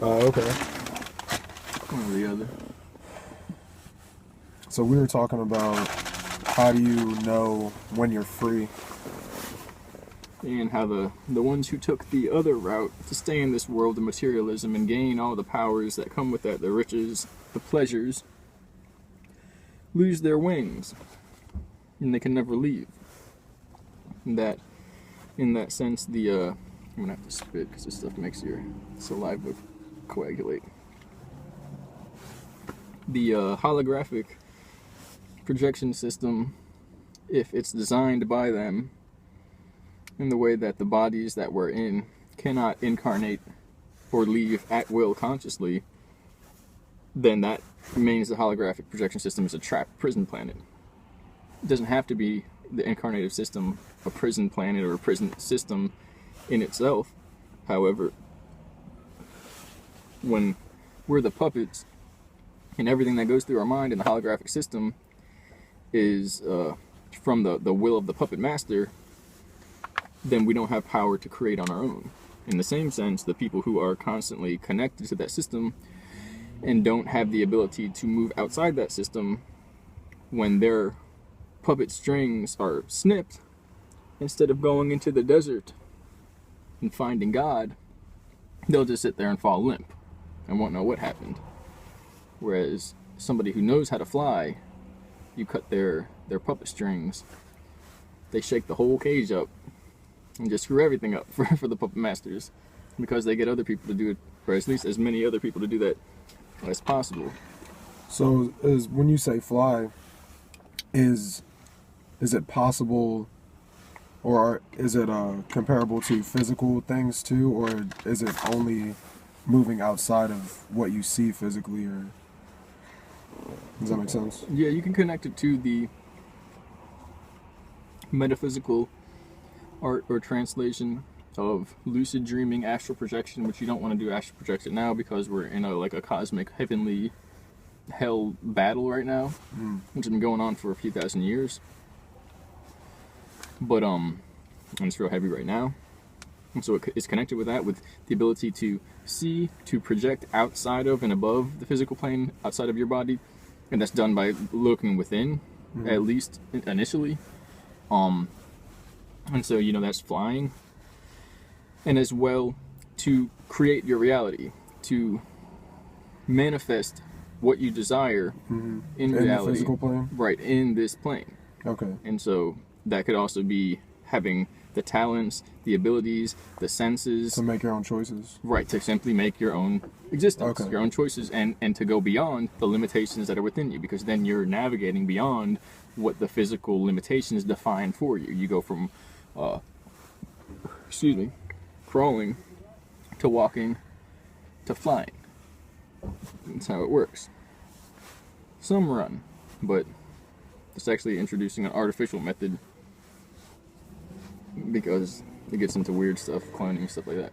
Okay. One or the other. So we were talking about how do you know when you're free? And how the ones who took the other route to stay in this world of materialism and gain all the powers that come with that, the riches, the pleasures, lose their wings. And they can never leave. And that, in that sense, I'm gonna have to spit because this stuff makes your saliva coagulate. The holographic projection system, if it's designed by them in the way that the bodies that we're in cannot incarnate or leave at will consciously, then that means the holographic projection system is a trapped prison planet. It doesn't have to be the incarnative system a prison planet or a prison system in itself. However, when we're the puppets and everything that goes through our mind in the holographic system is from the will of the puppet master, then we don't have power to create on our own. In the same sense, the people who are constantly connected to that system and don't have the ability to move outside that system, when their puppet strings are snipped, instead of going into the desert and finding God, they'll just sit there and fall limp and won't know what happened. Whereas somebody who knows how to fly, you cut their puppet strings, they shake the whole cage up and just screw everything up for the puppet masters, because they get other people to do it, or at least as many other people to do that as possible. So when you say fly, is it possible, or is it comparable to physical things too, or is it only moving outside of what you see physically, or does that make sense? Yeah, you can connect it to the metaphysical art or translation of lucid dreaming, astral projection, which you don't want to do astral projection now because we're in a cosmic heavenly hell battle right now, which has been going on for a few thousand years. But and it's real heavy right now. And so it's connected with that, with the ability to see, to project outside of and above the physical plane, outside of your body, and that's done by looking within, at least initially. And so, that's flying. And as well, to create your reality, to manifest what you desire in reality. The physical plane? Right, in this plane. Okay. And so that could also be having the talents, the abilities, the senses. To make your own choices. Right, to simply make your own existence, Okay. your own choices, and to go beyond the limitations that are within you, because then you're navigating beyond what the physical limitations define for you. You go from, crawling to walking to flying. That's how it works. Some run, but it's actually introducing an artificial method because it gets into weird stuff, cloning, stuff like that.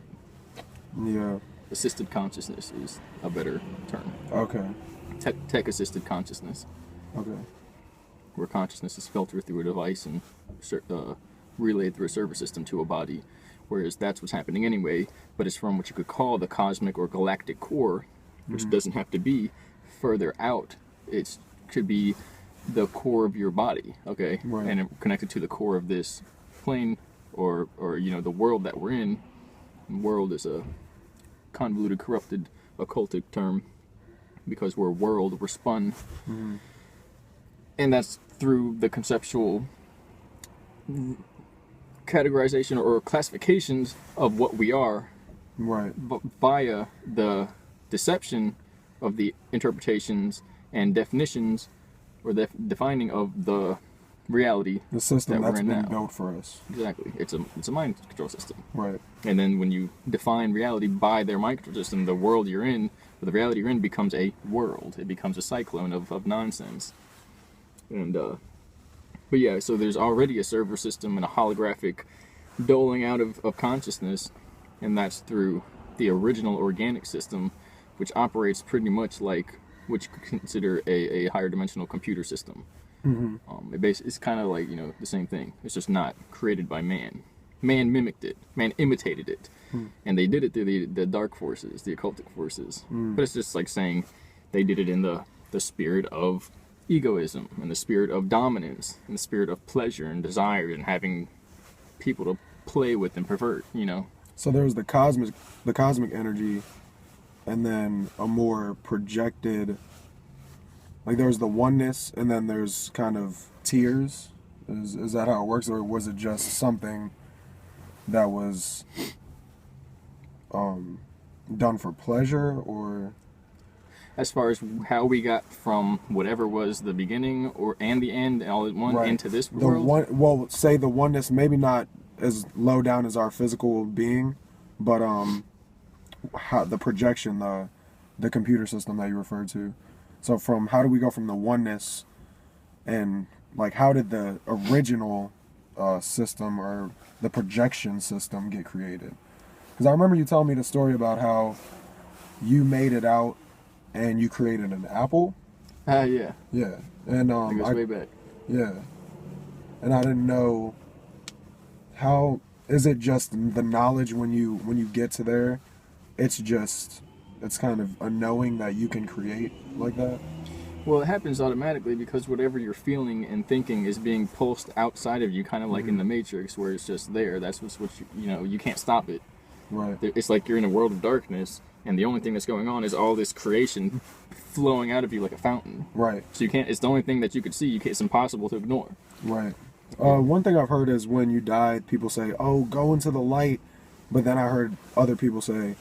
Yeah. Assisted consciousness is a better term. Okay. Tech-assisted consciousness, Okay. where consciousness is filtered through a device and relayed through a server system to a body, whereas that's what's happening anyway, but it's from what you could call the cosmic or galactic core, which doesn't have to be further out. It could be the core of your body, okay? Right. And it connected to the core of this plane, or the world that we're in. And world is a convoluted, corrupted, occultic term, because we're world, we're spun. And that's through the conceptual categorization or classifications of what we are, Right. via the deception of the interpretations and definitions, or the defining of the reality. The system that that's we're in been now. built for us. Exactly. It's a mind control system. Right. And then when you define reality by their mind control system, the world you're in, or the reality you're in, becomes a world. It becomes a cyclone of nonsense. And but yeah, so there's already a server system and a holographic doling out of consciousness, and that's through the original organic system, which operates pretty much like what you could consider a higher dimensional computer system. It's kind of like, the same thing. It's just not created by man. man mimicked it, man imitated it, and they did it through the dark forces, the occultic forces. But it's just like saying they did it in the spirit of egoism, and the spirit of dominance, and the spirit of pleasure and desire, and having people to play with and pervert, you know. So there's the cosmic energy, and then a more projected, like there's the oneness, and then there's kind of tiers. Is that how it works, or was it just something that was done for pleasure, or? As far as how we got from whatever was the beginning and the end all at one into this world? Say the oneness, maybe not as low down as our physical being, but how the projection, the computer system that you referred to. So how do we go from the oneness, and like how did the original system or the projection system get created? Because I remember you telling me the story about how you made it out and you created an apple. Yeah. Yeah, and It goes way back. Yeah, and I didn't know how. Is it just the knowledge when you get to there? It's kind of a knowing that you can create like that. Well, it happens automatically because whatever you're feeling and thinking is being pulsed outside of you, kind of like in the Matrix, where it's just there. That's what you can't stop it. Right. It's like you're in a world of darkness, and the only thing that's going on is all this creation flowing out of you like a fountain. Right. So you can't. It's the only thing that you could see. It's impossible to ignore. Right. One thing I've heard is when you die, people say, "Oh, go into the light," but then I heard other people say,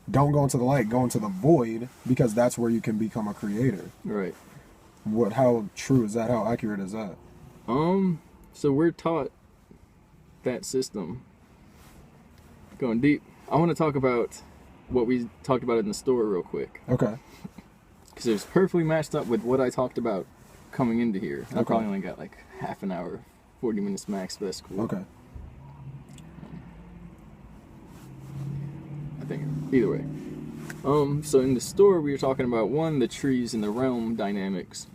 "Don't go into the light, go into the void, because that's where you can become a creator." Right. How true is that? How accurate is that? So we're taught that system. Going deep, I want to talk about what we talked about in the store real quick. Okay. Because it was perfectly matched up with what I talked about coming into here. I Okay. probably only got like half an hour, 40 minutes max, but that's cool. Okay. I think either way. So in the store we were talking about the trees and the realm dynamics.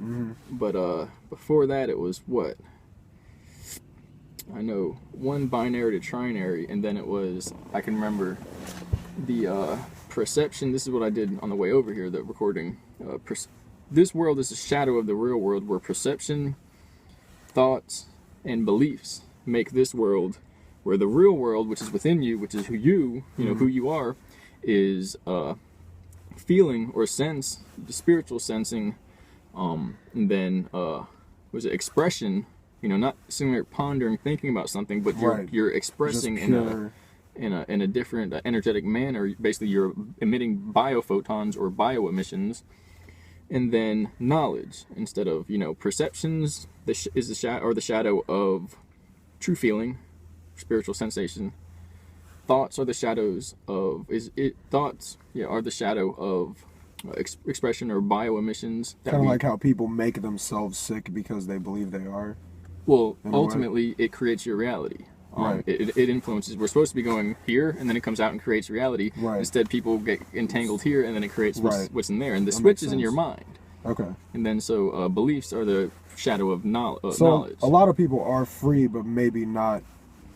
But before that it was what? I know one binary to trinary, and then it was, I can remember the perception. This is what I did on the way over here, the recording. This world is a shadow of the real world, where perception, thoughts, and beliefs make this world, where the real world, which is within you, which is who you are, is feeling or sense, the spiritual sensing, and then was it expression? Not sitting there pondering, thinking about something, but you're expressing in a different energetic manner. Basically, you're emitting biophotons or bioemissions, and then knowledge instead of perceptions is the shadow of true feeling, spiritual sensation. Thoughts are the shadows of are the shadow of expression or bioemissions. Kind of like how people make themselves sick because they believe they are. Well, ultimately, it creates your reality. Right. It influences. We're supposed to be going here, and then it comes out and creates reality. Right. Instead, people get entangled here, and then it creates what's in there. And the That switch makes is in your sense. mind. Okay. And then beliefs are the shadow of knowledge. So a lot of people are free, but maybe not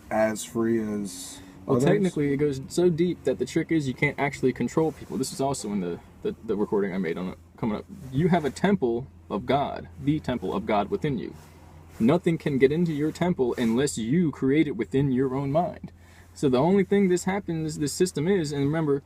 as free as others? Technically, it goes so deep that the trick is you can't actually control people. This is also in the recording I made on it coming up. You have a temple of God, the temple of God within you. Nothing can get into your temple unless you create it within your own mind. So the only thing this system is, and remember,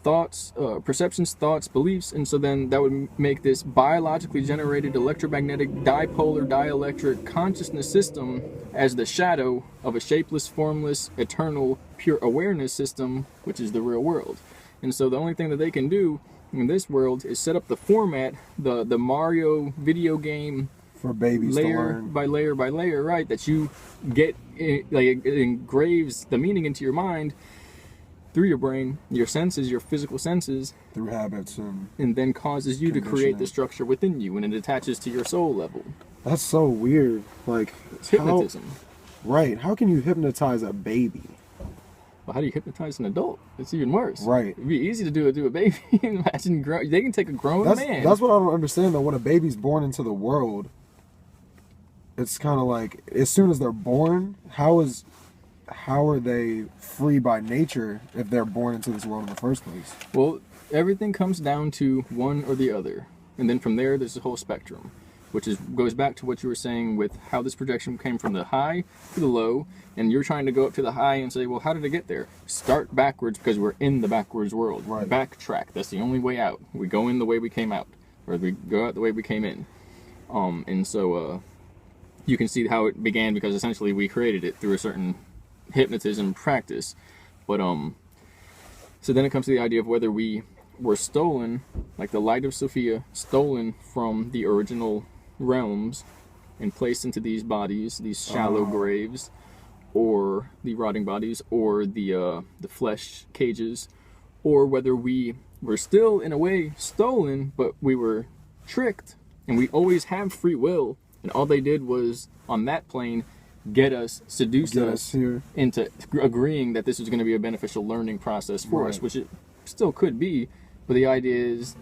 thoughts, perceptions, thoughts, beliefs, and so then that would make this biologically generated electromagnetic dipolar dielectric consciousness system as the shadow of a shapeless, formless, eternal, pure awareness system, which is the real world. And so the only thing that they can do in this world is set up the format, the Mario video game, for babies to layer learn. by layer by layer, right? That you get, it engraves the meaning into your mind through your brain, your senses, your physical senses, Through habits and then causes you to create conditioning. the structure within you, and it attaches to your soul level. That's so weird. Like, It's hypnotism. How can you hypnotize a baby? Well, how do you hypnotize an adult? It's even worse. Right. It'd be easy to do a baby. Imagine they can take a grown man. That's what I don't understand though. When a baby's born into the world, it's kind of like as soon as they're born, how is how are they free by nature if they're born into this world in the first place? Well, everything comes down to one or the other, and then from there there's a whole spectrum, which goes back to what you were saying with how this projection came from the high to the low, and you're trying to go up to the high and say, well, how did it get there? Start backwards because we're in the backwards world. Right. Backtrack. That's the only way out. We go in the way we came out, or we go out the way we came in. And so you can see how it began because essentially we created it through a certain hypnotism practice. But so then it comes to the idea of whether we were stolen, like the light of Sophia, stolen from the original realms and placed into these bodies, these shallow graves, or the rotting bodies, or the flesh cages, or whether we were still in a way stolen, but we were tricked, and we always have free will, and all they did was on that plane seduce us here into agreeing that this was going to be a beneficial learning process for us, which it still could be. But the idea is,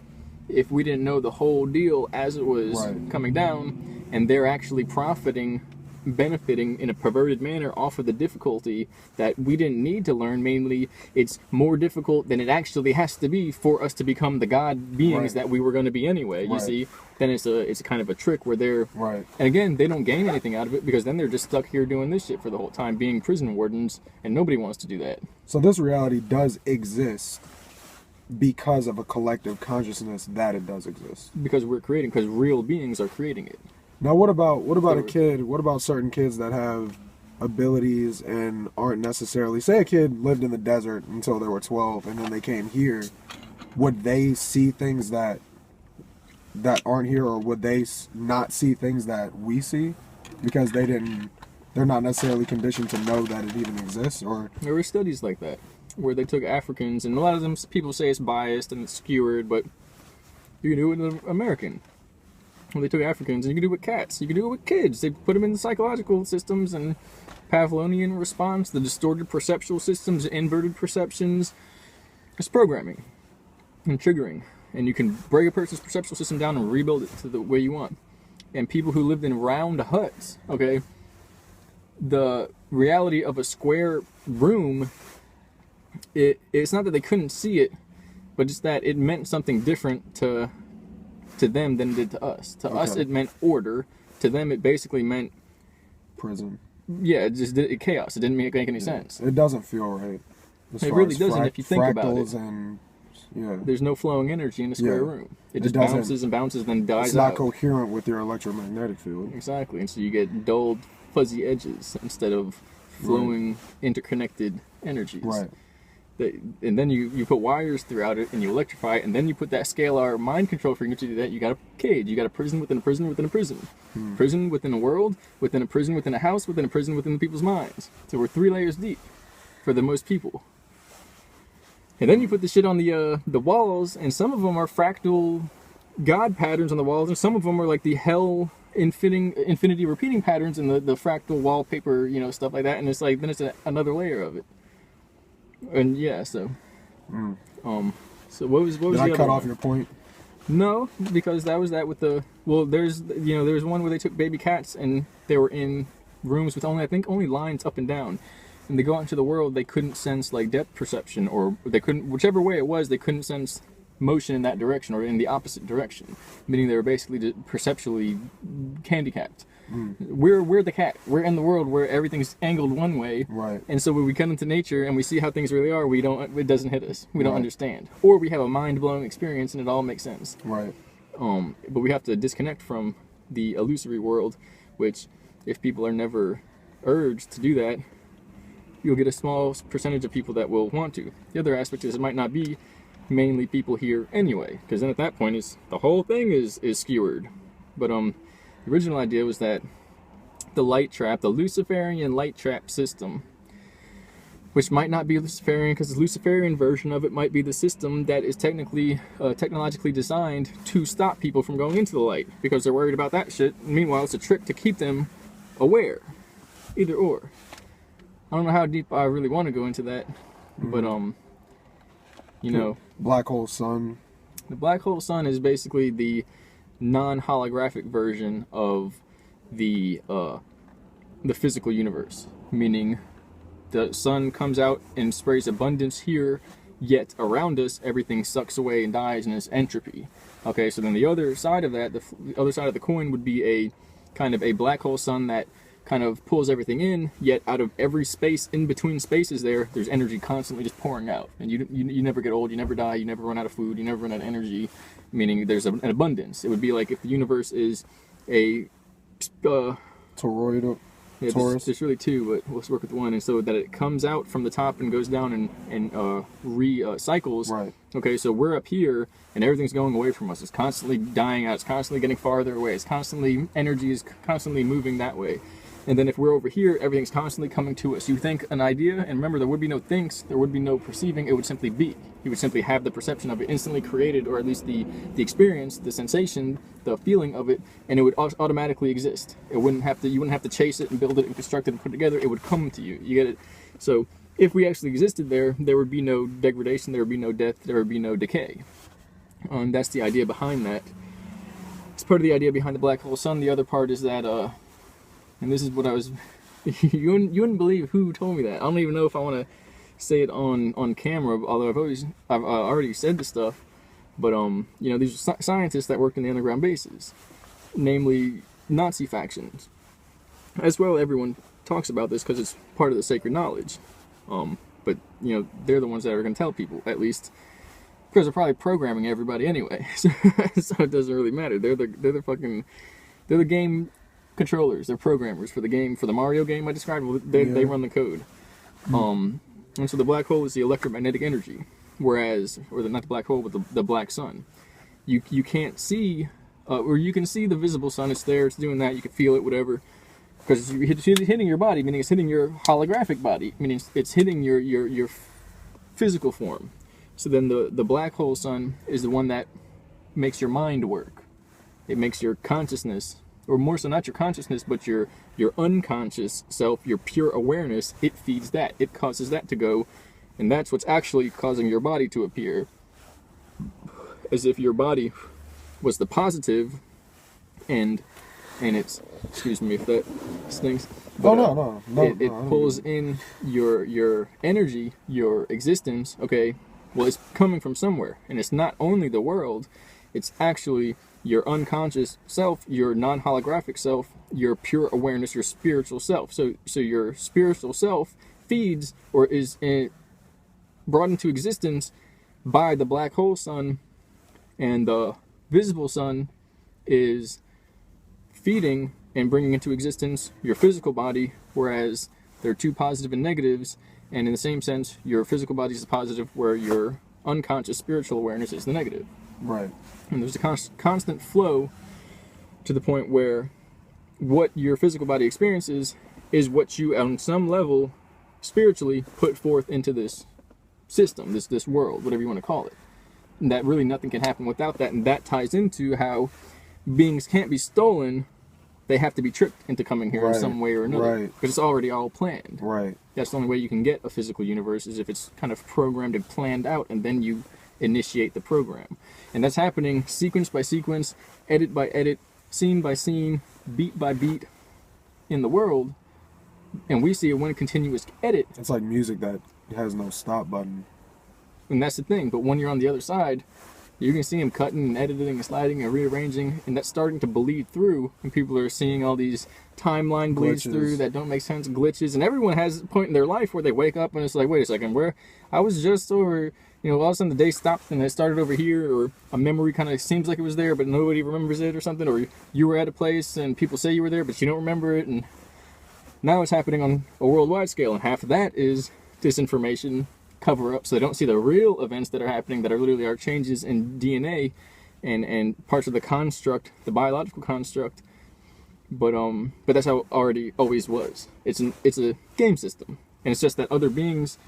if we didn't know the whole deal as it was coming down, and they're actually benefiting in a perverted manner off of the difficulty that we didn't need to learn, mainly it's more difficult than it actually has to be for us to become the god beings that we were going to be anyway, you see, then it's a kind of a trick where they're, and again, they don't gain anything out of it because then they're just stuck here doing this shit for the whole time, being prison wardens, and nobody wants to do that. So this reality does exist because of a collective consciousness that it does exist. Because real beings are creating it. Now, what about a kid? What about certain kids that have abilities and aren't necessarily? Say a kid lived in the desert until they were 12, and then they came here. Would they see things that aren't here, or would they not see things that we see because they're not necessarily conditioned to know that it even exists? Or there were studies like that where they took Africans, and a lot of them people say it's biased and it's skewered, but you can do it with an American. Well, they took Africans, and you can do it with cats. You can do it with kids. They put them in the psychological systems and Pavlovian response, the distorted perceptual systems, inverted perceptions. It's programming and triggering. And you can break a person's perceptual system down and rebuild it to the way you want. And people who lived in round huts, okay, the reality of a square room, it's not that they couldn't see it, but just that it meant something different to them than it did to us. To us, it meant order. To them, it basically meant prison. Yeah, it just did chaos. It didn't make any sense. It doesn't feel right. It really doesn't if you think about it. And, there's no flowing energy in a square room. It just bounces and bounces, then dies out. It's not coherent with your electromagnetic field. Exactly, and so you get dulled, fuzzy edges instead of flowing, interconnected energies. Right. And then you put wires throughout it and you electrify it, and then you put that scalar mind control frequency to that. You got a cage, you got a prison within a prison within a prison. Prison within a world, within a prison within a house, within a prison within the people's minds. So we're 3 layers deep for the most people. And then you put the shit on the walls, and some of them are fractal God patterns on the walls, and some of them are like the hell infinity repeating patterns and the fractal wallpaper, stuff like that. And it's like, then it's another layer of it. And yeah, so so what was Did the I other cut one? off your point? No, because that was that with the there's one where they took baby cats and they were in rooms with only lines up and down, and they go out into the world, they couldn't sense like depth perception, or they couldn't, whichever way it was, they couldn't sense motion in that direction or in the opposite direction, meaning they were basically perceptually handicapped. We're the cat. We're in the world where everything's angled one way, right? And so when we come into nature and we see how things really are, it doesn't hit us. We don't understand, or we have a mind-blowing experience and it all makes sense, right? But we have to disconnect from the illusory world, which, if people are never urged to do that, you'll get a small percentage of people that will want to. The other aspect is it might not be mainly people here anyway, because then at that point the whole thing is skewered. But the original idea was that the light trap, the Luciferian light trap system, which might not be Luciferian because the Luciferian version of it might be the system that is technologically designed to stop people from going into the light because they're worried about that shit. Meanwhile, it's a trick to keep them aware. Either or. I don't know how deep I really want to go into that, but Black hole sun. The black hole sun is basically the non-holographic version of the physical universe, meaning the sun comes out and sprays abundance here, yet around us everything sucks away and dies and is entropy. Okay, so then the other side of that, the other side of the coin would be a kind of a black hole sun that kind of pulls everything in, yet out of every space in between spaces there's energy constantly just pouring out. And you never get old, you never die, you never run out of food, you never run out of energy, meaning there's an abundance. It would be like if the universe is a... Toroidal. Yeah, Taurus. there's really two, but let's work with one. And so that it comes out from the top and goes down and recycles. Right. Okay, so we're up here and everything's going away from us. It's constantly dying out. It's constantly getting farther away. It's constantly, energy is constantly moving that way. And then if we're over here, everything's constantly coming to us. You think an idea, and remember, there would be no thinks, there would be no perceiving, it would simply be. You would simply have the perception of it instantly created, or at least the experience, the sensation, the feeling of it, and it would automatically exist. It wouldn't have to, you wouldn't have to chase it and build it and construct it and put it together. It would come to you. You get it? So if we actually existed there, there would be no degradation, there would be no death, there would be no decay. That's the idea behind that. It's part of the idea behind the black hole sun. The other part is that, and this is what I was, you wouldn't believe who told me that. I don't even know if I want to say it on camera, although I've already said this stuff. But you know, these are scientists that worked in the underground bases, namely Nazi factions. As well, everyone talks about this because it's part of the sacred knowledge. But you know, they're the ones that are going to tell people, at least, because they're probably programming everybody anyway. So it doesn't really matter. They're the game controllers, they're programmers for the game, for the Mario game I described. They run the code. And so the black hole is the electromagnetic energy, whereas, or not the black hole, but the black sun. You can't see, or you can see the visible sun. It's there. It's doing that. You can feel it, whatever. Because it's hitting your body, meaning it's hitting your holographic body, meaning it's hitting your physical form. So then the black hole sun is the one that makes your mind work. It makes your consciousness, or more so not your consciousness, but your unconscious self, your pure awareness, it feeds that. It causes that to go, and that's what's actually causing your body to appear. As if your body was the positive, and it's, excuse me if that stings. But, no. It pulls in your energy, your existence, okay? Well, it's coming from somewhere, and it's not only the world, it's actually your unconscious self, your non-holographic self, your pure awareness, your spiritual self. So your spiritual self feeds, or is brought into existence by the black hole sun, and the visible sun is feeding and bringing into existence your physical body, whereas there are two positive and negatives, and in the same sense, your physical body is the positive, where your unconscious spiritual awareness is the negative. Right. And there's a constant flow to the point where what your physical body experiences is what you, on some level, spiritually put forth into this system, this world, whatever you want to call it. And that really nothing can happen without that, and that ties into how beings can't be stolen. They have to be tricked into coming here in some way or another, because it's already all planned. Right. That's the only way you can get a physical universe, is if it's kind of programmed and planned out, and then you initiate the program. And that's happening sequence by sequence, edit by edit, scene by scene, beat by beat in the world. And we see a one continuous edit. It's like music that has no stop button. And that's the thing. But when you're on the other side, you can see them cutting and editing and sliding and rearranging, and that's starting to bleed through, and people are seeing all these timeline bleeds through that don't make sense, glitches, and everyone has a point in their life where they wake up and it's like, wait a second, where I was just over, you know, all of a sudden the day stopped and it started over here, or a memory kind of seems like it was there but nobody remembers it or something, or you were at a place and people say you were there but you don't remember it, and now it's happening on a worldwide scale, and half of that is disinformation, cover up, so they don't see the real events that are happening, that are literally our changes in DNA and parts of the construct, the biological construct. But that's how it already always was. It's a game system, and it's just that other beings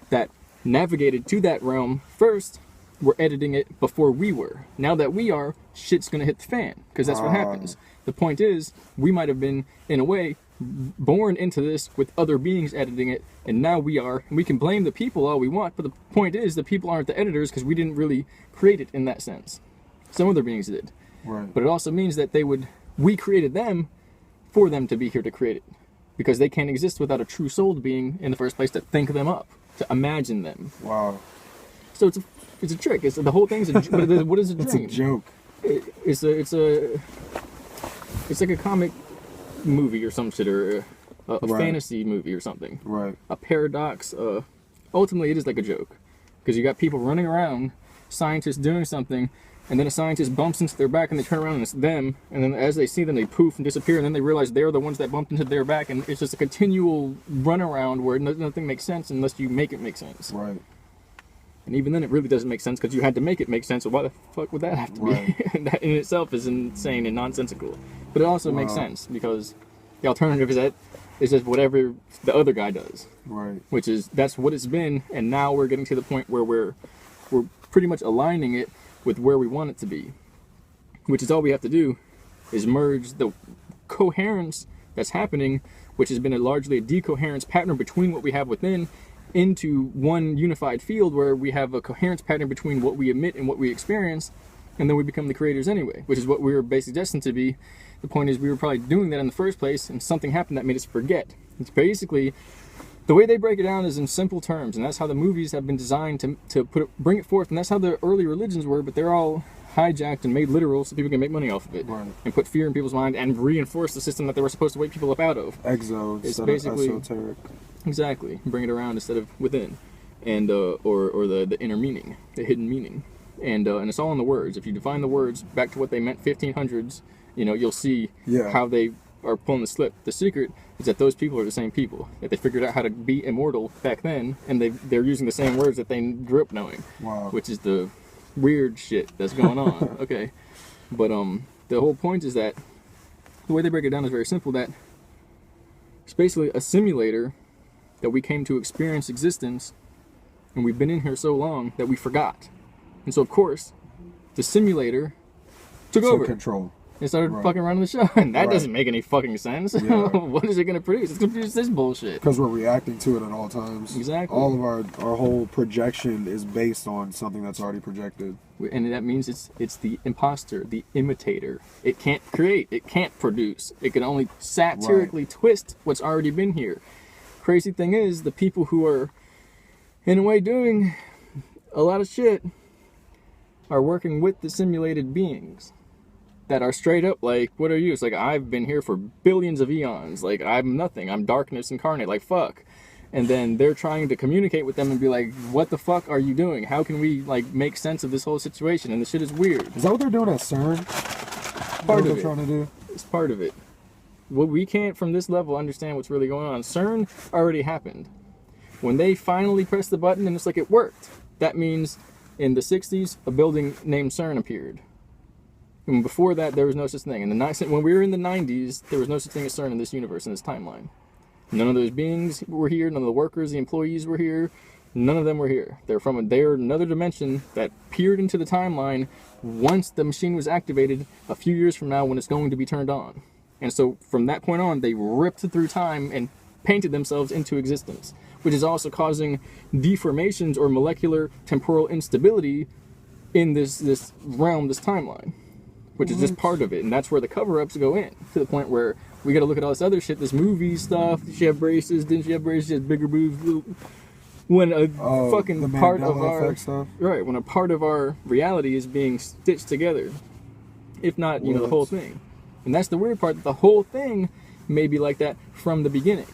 that navigated to that realm first were editing it before we were. Now that we are, shit's gonna hit the fan, because that's what happens. The point is, we might have been, in a way, born into this with other beings editing it, and now we are, and we can blame the people all we want, but the point is the people aren't the editors, because we didn't really create it in that sense. Some other beings did. Right. But it also means that we created them for them to be here to create it, because they can't exist without a true soul being in the first place to think them up, to imagine them. Wow. So it's a trick. It's the whole thing's a what is a dream? It's a joke. It's like a comic movie or some shit, or a Right. fantasy movie or something. Right. A paradox. Ultimately, it is like a joke, because you got people running around, scientists doing something, and then a scientist bumps into their back, and they turn around and it's them, and then as they see them, they poof and disappear, and then they realize they're the ones that bumped into their back, and it's just a continual runaround where nothing makes sense unless you make it make sense. Right. And even then, it really doesn't make sense because you had to make it make sense. So why the fuck would that have to Right. be? And that in itself is insane and nonsensical. But it also makes Wow. sense because the alternative is that it's just whatever the other guy does, Right. which is that's what it's been. And now we're getting to the point where we're pretty much aligning it with where we want it to be, which is all we have to do is merge the coherence that's happening, which has been largely a decoherence pattern between what we have within, into one unified field where we have a coherence pattern between what we emit and what we experience, and then we become the creators anyway, which is what we were basically destined to be. The point is we were probably doing that in the first place, and something happened that made us forget. It's basically, the way they break it down is in simple terms, and that's how the movies have been designed to bring it forth, and that's how the early religions were, but they're all hijacked and made literal so people can make money off of it. Right. And put fear in people's mind and reinforce the system that they were supposed to wake people up out of. Exo It's instead basically- of esoteric. Exactly. Bring it around instead of within. And or the inner meaning, the hidden meaning. And it's all in the words. If you define the words back to what they meant 1500s, you'll see Yeah. how they are pulling the slip. The secret is that those people are the same people. That they figured out how to be immortal back then, and they're using the same words that they grew up knowing. Wow. Which is the weird shit that's going on. Okay. But the whole point is that the way they break it down is very simple, that it's basically a simulator that we came to experience existence, and we've been in here so long that we forgot. And so, of course, the simulator took over Control. and started Right. fucking running the show. And that Right. doesn't make any fucking sense. Yeah. What is it going to produce? It's going to produce this bullshit. Because we're reacting to it at all times. Exactly. All of our whole projection is based on something that's already projected. And that means it's the imposter, the imitator. It can't create. It can't produce. It can only satirically twist what's already been here. Crazy thing is, the people who are, in a way, doing a lot of shit are working with the simulated beings that are straight up like, what are you? It's like, I've been here for billions of eons. Like, I'm nothing. I'm darkness incarnate. Like, fuck. And then they're trying to communicate with them and be like, what the fuck are you doing? How can we, like, make sense of this whole situation? And the shit is weird. Is that what they're doing at CERN? Part What of they're it. trying to do? It's part of it. Well, we can't, from this level, understand what's really going on. CERN already happened. When they finally pressed the button and it's like it worked, that means in the 60s, a building named CERN appeared. And before that, there was no such thing. When we were in the 90s, there was no such thing as CERN in this universe, in this timeline. None of those beings were here. None of the workers, the employees were here. None of them were here. They're another dimension that peered into the timeline once the machine was activated a few years from now when it's going to be turned on. And so from that point on, they ripped through time and painted themselves into existence, which is also causing deformations or molecular temporal instability in this realm, this timeline, which is just part of it. And that's where the cover-ups go in, to the point where we got to look at all this other shit, this movie stuff. Did she have braces? Didn't she have braces? She has bigger boobs. When a The fucking part of Mandela our effect stuff? right, when a part of our reality is being stitched together, if not, the whole thing. And that's the weird part, that the whole thing may be like that from the beginning,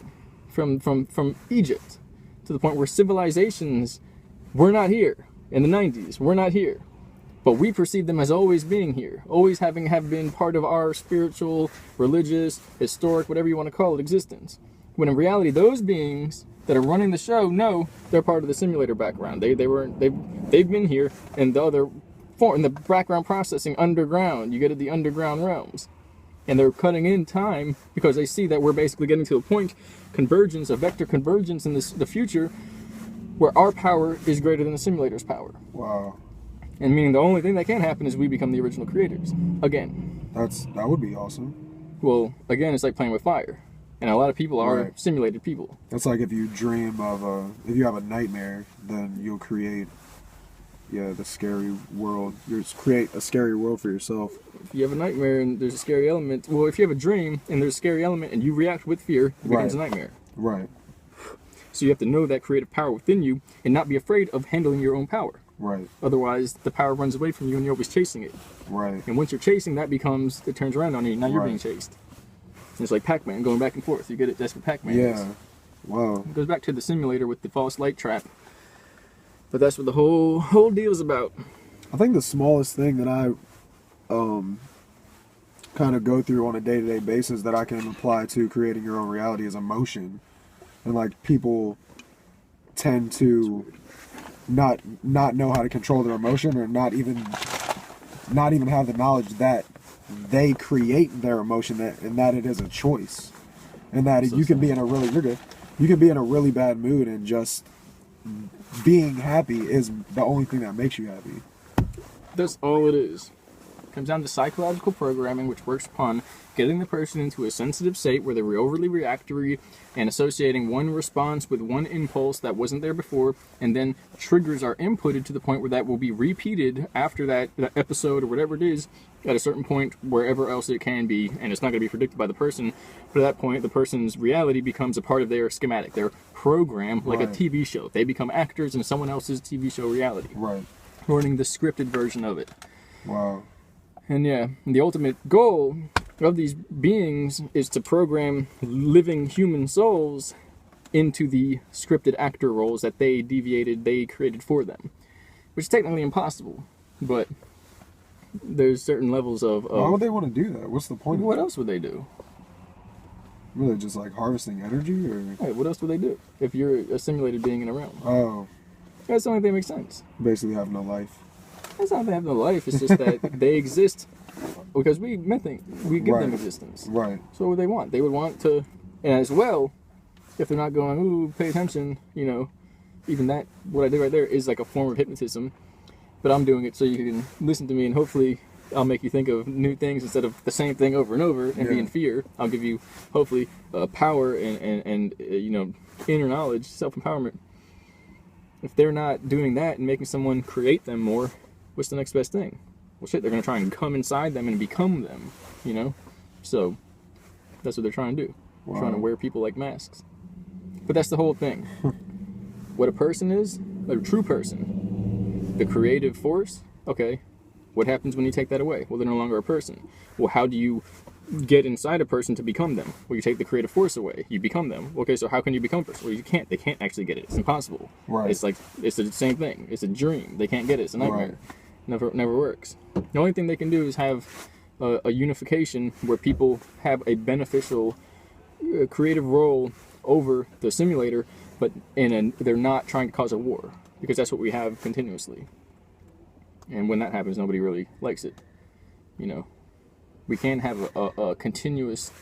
from Egypt, to the point where civilizations were not here in the 90s. We're not here. But we perceive them as always being here, always have been part of our spiritual, religious, historic, whatever you want to call it, existence. When in reality, those beings that are running the show, no, they're part of the simulator background. They've been here in the background processing underground. You get at the underground realms. And they're cutting in time because they see that we're basically getting to a point, convergence, a vector convergence in the future, where our power is greater than the simulator's power. Wow. And meaning the only thing that can happen is we become the original creators. Again. That would be awesome. Well, again, it's like playing with fire. And a lot of people are Right. simulated people. That's like if you dream of if you have a nightmare, then you'll create, the scary world. You create a scary world for yourself. If you have a nightmare and there's a scary element, well, if you have a dream and there's a scary element and you react with fear, it becomes a nightmare. Right. So you have to know that creative power within you and not be afraid of handling your own power. Right. Otherwise, the power runs away from you and you're always chasing it. Right. And once you're chasing, that becomes, it turns around on you. Now you're being chased. And it's like Pac-Man going back and forth. You get it? That's what Pac-Man is. Yeah. Wow. It goes back to the simulator with the false light trap. But that's what the whole deal is about. I think the smallest thing that I kind of go through on a day-to-day basis that I can apply to creating your own reality is emotion. And like people tend to not know how to control their emotion, or not even have the knowledge that they create their emotion, and that it is a choice, and that you can be in a really you can be in a really bad mood, and just being happy is the only thing that makes you happy. That's all it is. It comes down to psychological programming, which works upon getting the person into a sensitive state where they're overly reactory and associating one response with one impulse that wasn't there before, and then triggers are inputted to the point where that will be repeated after that episode or whatever it is at a certain point wherever else it can be, and it's not going to be predicted by the person. But at that point, the person's reality becomes a part of their schematic, their program, like a TV show. They become actors in someone else's TV show reality. Right. Learning the scripted version of it. Wow. And yeah, the ultimate goal of these beings is to program living human souls into the scripted actor roles that they created for them. Which is technically impossible, but there's certain levels of Why would they want to do that? What's the point? What else would they do? Really, just like harvesting energy, or Right, what else would they do if you're a simulated being in a realm? oh, That's the only thing that makes sense. basically have no life. That's not that they have no life. It's just that they exist because we give them existence. Right. So what would they want? They would want to, and as well, if they're not going, ooh, pay attention, even that, what I did right there is like a form of hypnotism, but I'm doing it so you can listen to me, and hopefully I'll make you think of new things instead of the same thing over and over and be in fear. I'll give you, hopefully, power and inner knowledge, self-empowerment. If they're not doing that and making someone create them more, what's the next best thing? Well, shit, they're going to try and come inside them and become them, So, that's what they're trying to do. Wow. Trying to wear people like masks. But that's the whole thing. What a person is, a true person, the creative force, okay, what happens when you take that away? Well, they're no longer a person. Well, how do you get inside a person to become them? Well, you take the creative force away, you become them. Okay, so how can you become a person? Well, you can't. They can't actually get it. It's impossible. Right. It's the same thing. It's a dream. They can't get it. It's a nightmare. Right. Never works. The only thing they can do is have a unification where people have a beneficial creative role over the simulator, but they're not trying to cause a war, because that's what we have continuously. And when that happens, nobody really likes it. We can't have a continuous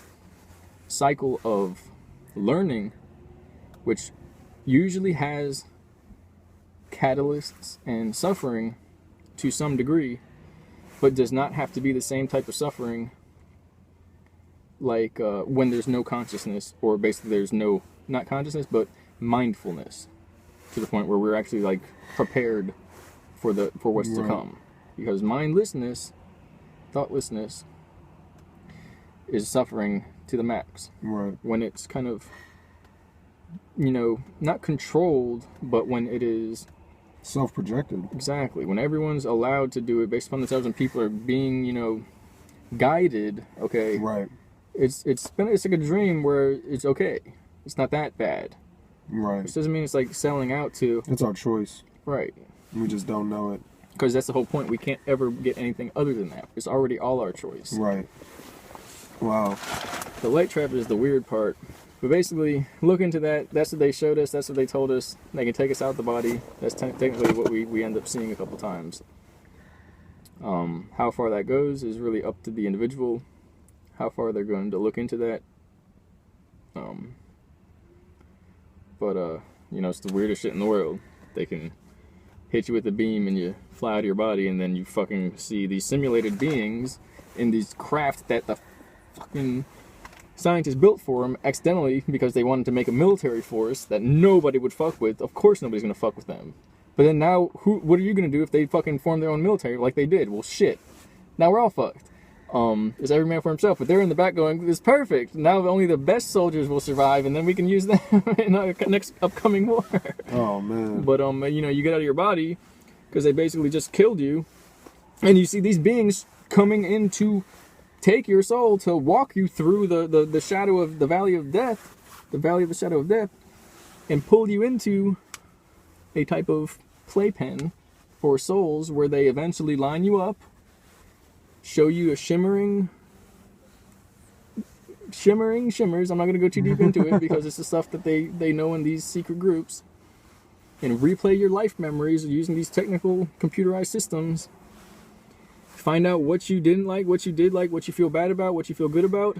cycle of learning, which usually has catalysts and suffering to some degree, but does not have to be the same type of suffering like when there's no consciousness, or basically there's no, not consciousness, but mindfulness, to the point where we're actually like prepared for what's to come. Because mindlessness, thoughtlessness, is suffering to the max. Right. When it's kind of, not controlled, but when it is self-projected. Exactly. When everyone's allowed to do it based upon themselves and people are being, guided, okay. Right. It's like a dream where it's okay. It's not that bad. Right. Which doesn't mean it's like selling out to. It's our choice. Right. We just don't know it. Because that's the whole point. We can't ever get anything other than that. It's already all our choice. Right. Wow. The light trap is the weird part. But basically, look into that. That's what they showed us. That's what they told us. They can take us out the body. That's technically what we end up seeing a couple times. How far that goes is really up to the individual. How far they're going to look into that. It's the weirdest shit in the world. They can hit you with a beam and you fly out of your body, and then you fucking see these simulated beings in these craft that the fucking scientists built for them accidentally because they wanted to make a military force that nobody would fuck with. Of course nobody's gonna fuck with them. But then now, what are you gonna do if they fucking form their own military like they did? Well, shit. Now we're all fucked. It's every man for himself. But they're in the back going, "It's perfect. Now only the best soldiers will survive, and then we can use them in our next upcoming war." Oh man. But you know, you get out of your body because they basically just killed you, and you see these beings coming in to take your soul, to walk you through the shadow of the valley of death, the valley of the shadow of death, and pull you into a type of playpen for souls where they eventually line you up, show you a shimmers. I'm not going to go too deep into it because it's the stuff that they know in these secret groups, and replay your life memories using these technical computerized systems. Find out what you didn't like, what you did like, what you feel bad about, what you feel good about.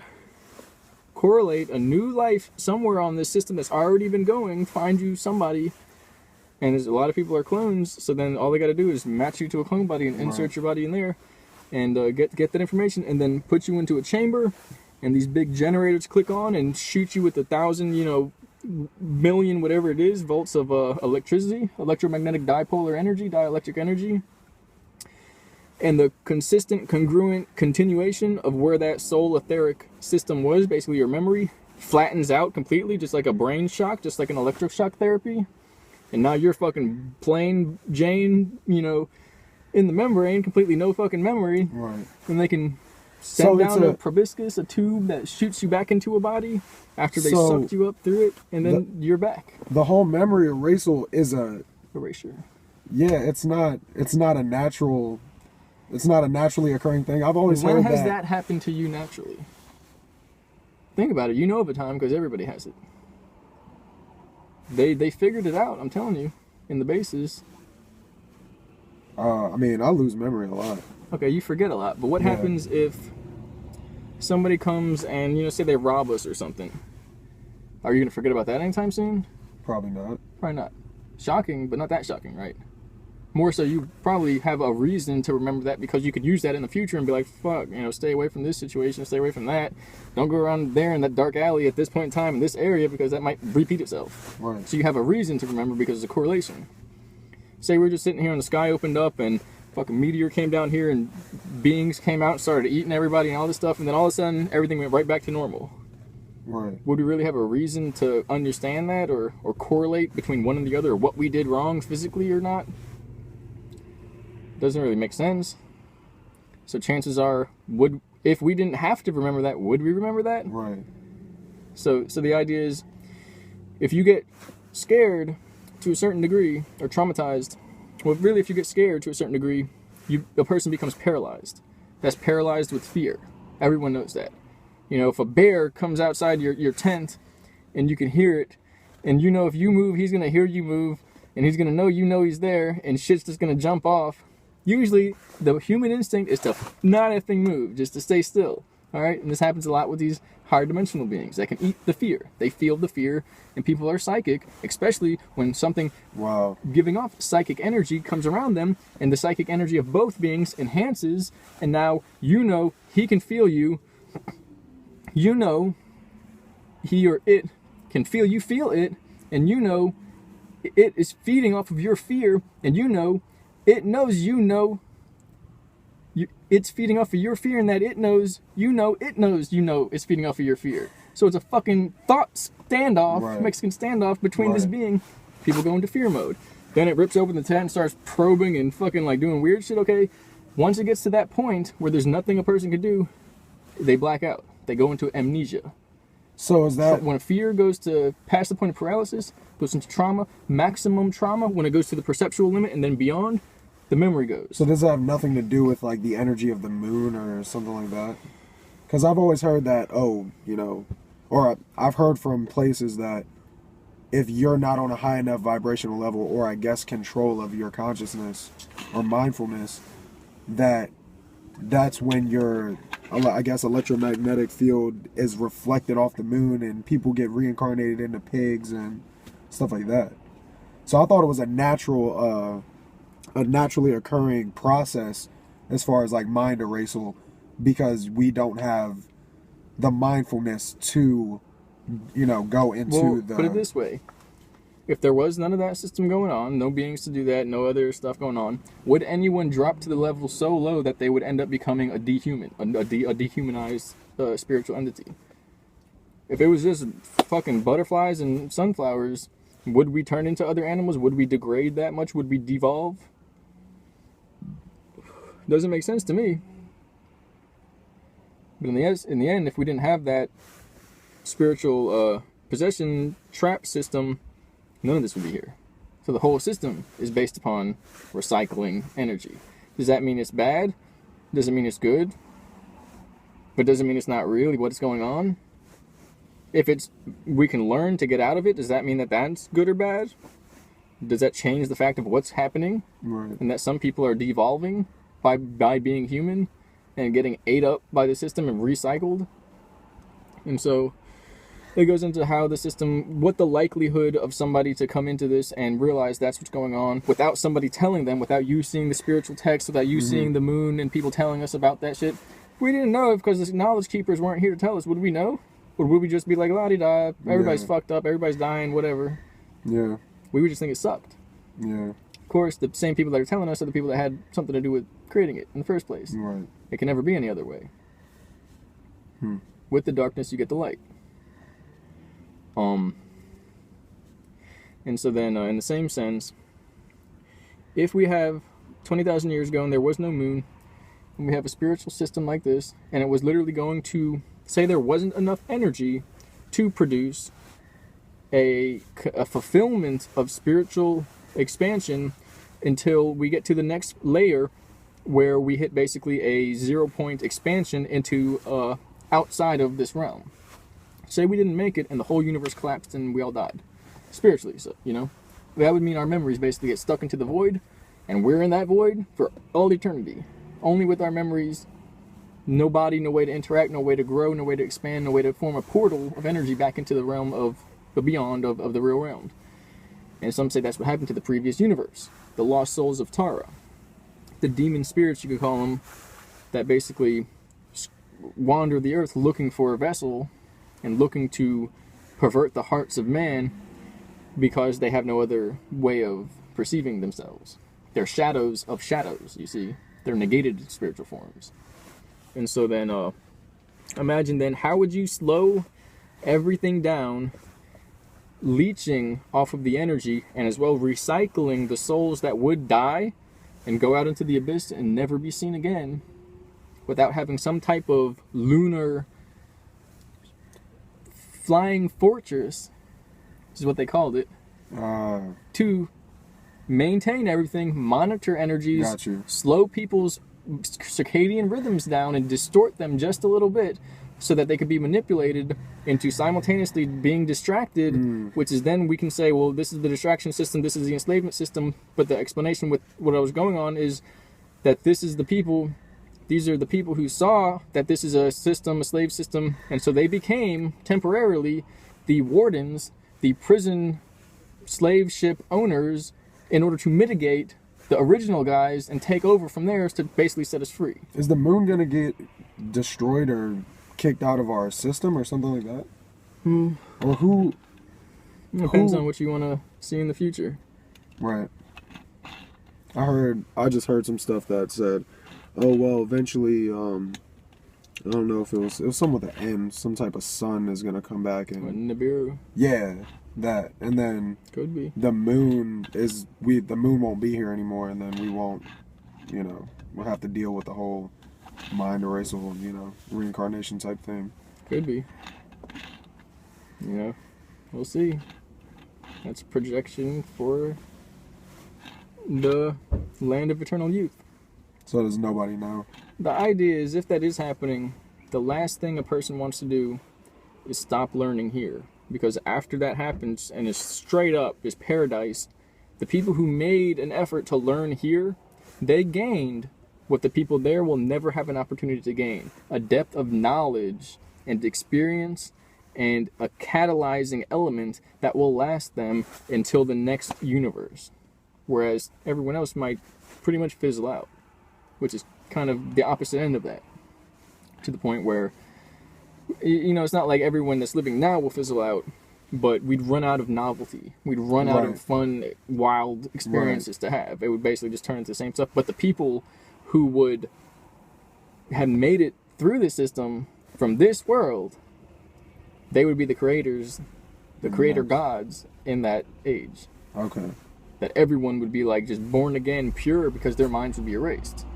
Correlate a new life somewhere on this system that's already been going. Find you somebody. And there's a lot of people are clones, so then all they got to do is match you to a clone body and insert your body in there, and get that information, and then put you into a chamber, and these big generators click on and shoot you with 1,000, you know, million, whatever it is, volts of electricity, electromagnetic dipolar energy, dielectric energy. And the consistent, congruent continuation of where that soul etheric system was, basically your memory, flattens out completely, just like a brain shock, just like an electroshock therapy. And now you're fucking plain Jane, you know, in the membrane, completely no fucking memory. Right. And they can send down a proboscis, a tube that shoots you back into a body after they sucked you up through it, and then you're back. The whole memory erasal is a erasure. Yeah, it's not a natural. It's not a naturally occurring thing. I've always heard that. When has that happened to you naturally? Think about it. You know of a time because everybody has it. They figured it out. I'm telling you, in the bases. I mean, I lose memory a lot. Okay, you forget a lot. But what happens if somebody comes and, you know, say they rob us or something? Are you gonna forget about that anytime soon? Probably not. Probably not. Shocking, but not that shocking, right? More so, you probably have a reason to remember that because you could use that in the future and be like, fuck, you know, stay away from this situation, stay away from that. Don't go around there in that dark alley at this point in time in this area because that might repeat itself. Right. So you have a reason to remember because it's a correlation. Say we're just sitting here and the sky opened up and fucking meteor came down here and beings came out and started eating everybody and all this stuff, and then all of a sudden everything went right back to normal. Right. Would we really have a reason to understand that or correlate between one and the other, or what we did wrong physically or not? Doesn't really make sense. So chances are, if we didn't have to remember that, would we remember that? Right. So the idea is, if you get scared to a certain degree or traumatized, well, really, if you get scared to a certain degree, a person becomes paralyzed. That's paralyzed with fear. Everyone knows that. You know, if a bear comes outside your tent and you can hear it, and you know if you move, he's gonna hear you move, and he's gonna know you know he's there, and shit's just gonna jump off. Usually, the human instinct is to not effing move, just to stay still. All right, and this happens a lot with these higher dimensional beings. They can eat the fear. They feel the fear, and people are psychic, especially when something giving off psychic energy comes around them, and the psychic energy of both beings enhances, and now you know he can feel you. You know he or it can feel you feel it, and you know it is feeding off of your fear, and you know it knows you know it's feeding off of your fear, and that it knows you know it's feeding off of your fear. So it's a fucking thought standoff, Mexican standoff between this being. People go into fear mode. Then it rips open the tent and starts probing and fucking like doing weird shit, okay? Once it gets to that point where there's nothing a person can do, they black out. They go into amnesia. So is that... When a fear goes to past the point of paralysis, goes into trauma, maximum trauma, when it goes to the perceptual limit and then beyond, the memory goes. So does that have nothing to do with like the energy of the moon or something like that? Because I've always heard that, or I've heard from places that if you're not on a high enough vibrational level, or I guess control of your consciousness or mindfulness, that's when your, I guess, electromagnetic field is reflected off the moon and people get reincarnated into pigs and stuff like that. So I thought it was a naturally occurring process as far as like mind erasal, because we don't have the mindfulness to, go into Put it this way. if there was none of that system going on, no beings to do that, no other stuff going on, would anyone drop to the level so low that they would end up becoming a dehumanized spiritual entity? If it was just fucking butterflies and sunflowers, would we turn into other animals? Would we degrade that much? Would we devolve? Doesn't make sense to me. But in the end, if we didn't have that spiritual possession trap system, none of this would be here. So the whole system is based upon recycling energy. Does that mean it's bad? Doesn't mean it's good. But doesn't mean it's not really what's going on. If we can learn to get out of it, does that mean that that's good or bad? Does that change the fact of what's happening? Right. And that some people are devolving by being human and getting ate up by the system and recycled? And so it goes into how the system, what the likelihood of somebody to come into this and realize that's what's going on without somebody telling them, without you seeing the spiritual text, without you seeing the moon and people telling us about that shit. We didn't know because the knowledge keepers weren't here to tell us. Would we know? Or would we just be like, la-di-da, everybody's fucked up, everybody's dying, whatever. Yeah. We would just think it sucked. Yeah. Of course, the same people that are telling us are the people that had something to do with creating it in the first place. Right. It can never be any other way. With the darkness, you get the light. And so then, in the same sense, if we have 20,000 years ago and there was no moon, and we have a spiritual system like this, and it was literally going to say there wasn't enough energy to produce a fulfillment of spiritual expansion until we get to the next layer where we hit basically a 0-point expansion into outside of this realm. Say we didn't make it and the whole universe collapsed and we all died. Spiritually, so, you know? That would mean our memories basically get stuck into the void, and we're in that void for all eternity. Only with our memories, no body, no way to interact, no way to grow, no way to expand, no way to form a portal of energy back into the realm of the beyond of the real realm. And some say that's what happened to the previous universe. The lost souls of Tara. The demon spirits, you could call them, that basically wander the earth looking for a vessel and looking to pervert the hearts of man because they have no other way of perceiving themselves. They're shadows of shadows, you see. They're negated spiritual forms. And so then, imagine then, how would you slow everything down, leeching off of the energy, and as well recycling the souls that would die and go out into the abyss and never be seen again, without having some type of lunar flying fortress, which is what they called it, to maintain everything, monitor energies, slow people's circadian rhythms down and distort them just a little bit so that they could be manipulated into simultaneously being distracted, which is then we can say, well, this is the distraction system, this is the enslavement system, but the explanation with what was going on is that this is the people, these are the people who saw that this is a system, a slave system, and so they became temporarily the wardens, the prison slave ship owners, in order to mitigate the original guys and take over from theirs to basically set us free. Is the moon gonna get destroyed or kicked out of our system or something like that? Or who? Depends on what you want to see in the future. Right. I just heard some stuff that said, oh well, eventually, I don't know if it was something with an N, some type of sun is gonna come back and Nibiru. Yeah, that, and then could be the moon won't be here anymore, and then we won't, we'll have to deal with the whole mind erasal, reincarnation type thing. Could be. We'll see. That's a projection for the land of eternal youth. So does nobody know? The idea is, if that is happening, the last thing a person wants to do is stop learning here. Because after that happens, and is straight up, is paradise, the people who made an effort to learn here, they gained what the people there will never have an opportunity to gain. A depth of knowledge and experience and a catalyzing element that will last them until the next universe. Whereas everyone else might pretty much fizzle out, which is kind of the opposite end of that. To the point where, it's not like everyone that's living now will fizzle out, but we'd run out of novelty. We'd run out of fun, wild experiences to have. It would basically just turn into the same stuff. But the people who would have made it through the system from this world, they would be the creators, the creator gods in that age. Okay. That everyone would be like just born again, pure, because their minds would be erased.